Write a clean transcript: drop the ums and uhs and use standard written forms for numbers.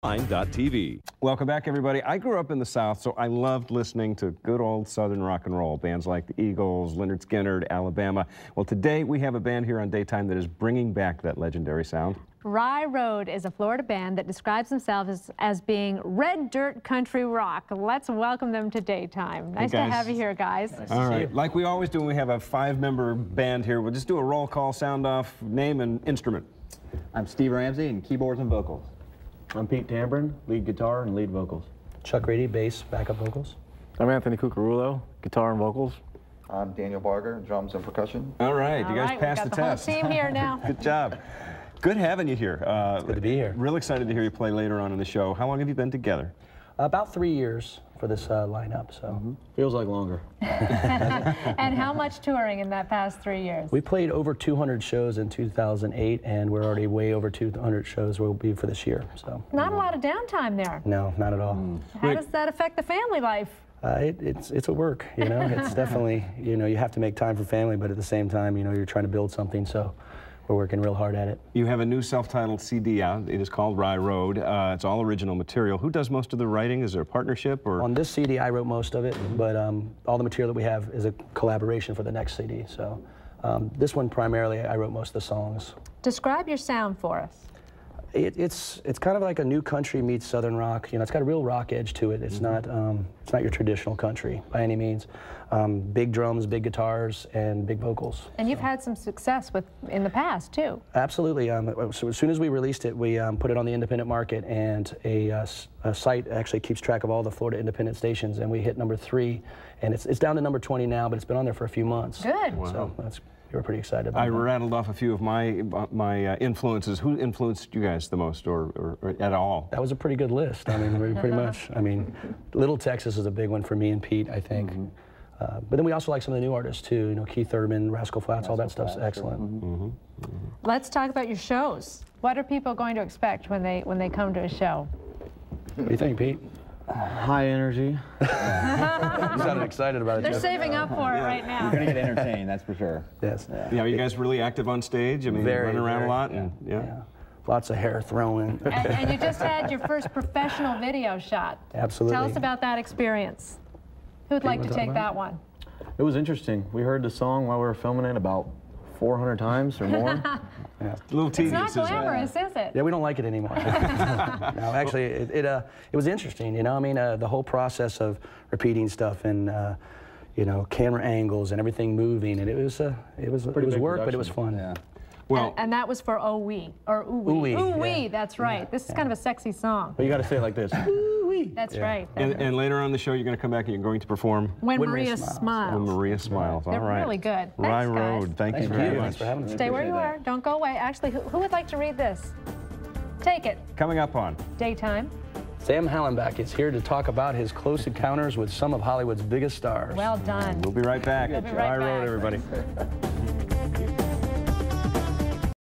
TV. Welcome back, everybody. I grew up in the South, so I loved listening to good old Southern rock and roll. Bands like the Eagles, Lynyrd Skynyrd, Alabama. Well, today we have a band here on Daytime that is bringing back that legendary sound. Rye Road is a Florida band that describes themselves as being red dirt country rock. Let's welcome them to Daytime. Nice to have you here, guys. Nice All right. Like we always do when we have a 5-member band here, we'll just do a roll call, sound off, name and instrument. I'm Steve Ramsey in keyboards and vocals. I'm Pete Tambrin, lead guitar and lead vocals. Chuck Reedy, bass, backup vocals. I'm Anthony Cucurullo, guitar and vocals. I'm Daniel Barger, drums and percussion. All right, you guys passed the test. Whole team here now. Good job. Good having you here. It's good to be here. Real excited to hear you play later on in the show. How long have you been together? About 3 years for this lineup, so. Feels like longer. And how much touring in that past 3 years? We played over 200 shows in 2008, and we're already way over 200 shows we'll be for this year. So. Not a lot of downtime there. No, not at all. How does that affect the family life? It's a work, you know. It's definitely, you know, you have to make time for family, but at the same time, you know, you're trying to build something, so we're working real hard at it. You have a new self-titled CD out. It is called Rye Road. It's all original material. Who does most of the writing? Is there a partnership? Or? On this CD, I wrote most of it, but all the material that we have is a collaboration for the next CD. So this one, primarily, I wrote most of the songs. Describe your sound for us. It's kind of like a new country meets Southern rock. You know, it's got a real rock edge to it. It's not your traditional country by any means. Big drums, big guitars, and big vocals. And you've had some success in the past too. Absolutely. So as soon as we released it, we put it on the independent market, and a site actually keeps track of all the Florida independent stations, and we hit #3, and it's down to #20 now, but it's been on there for a few months. Good. Wow. So we were pretty excited about that. I rattled off a few of my influences. Who influenced you guys the most, or at all? That was a pretty good list. I mean, pretty much. I mean, Little Texas is a big one for me and Pete, I think. But then we also like some of the new artists too. You know, Keith Urban, Rascal Flatts, all that stuff's excellent. Let's talk about your shows. What are people going to expect when they come to a show? What do you think, Pete? High energy. You sounded excited about it. They're saving up for it right now. You're going to get entertained, that's for sure. Yes. Yeah, are you guys really active on stage? I mean, running around a lot? And, yeah. Lots of hair throwing. And you just had your first professional video shot. Absolutely. Tell us about that experience. Who'd like to take that one? It was interesting. We heard the song while we were filming it about 400 times or more. A little tedious. It's not glamorous, is it? Yeah, we don't like it anymore. No, actually, it was interesting. You know, I mean, the whole process of repeating stuff and you know, camera angles and everything moving, and it was work, but it was fun. Yeah. Well, and that was for Oh Wee, or Ooh Wee. Ooh Wee, that's right. Yeah. This is kind of a sexy song. But you got to say it like this. Ooh Wee. That's right. And later on in the show, you're going to come back and you're going to perform When Maria Smiles. When Maria Smiles. All right. They're really good. Rye Thanks, Road. Thank you very much. Thanks for having us. Stay where you are. Don't go away. Actually, who would like to read this? Take it. Coming up on Daytime. Sam Hallenbach is here to talk about his close encounters with some of Hollywood's biggest stars. Well done. We'll be right back. We'll be right Rye Road, back. everybody.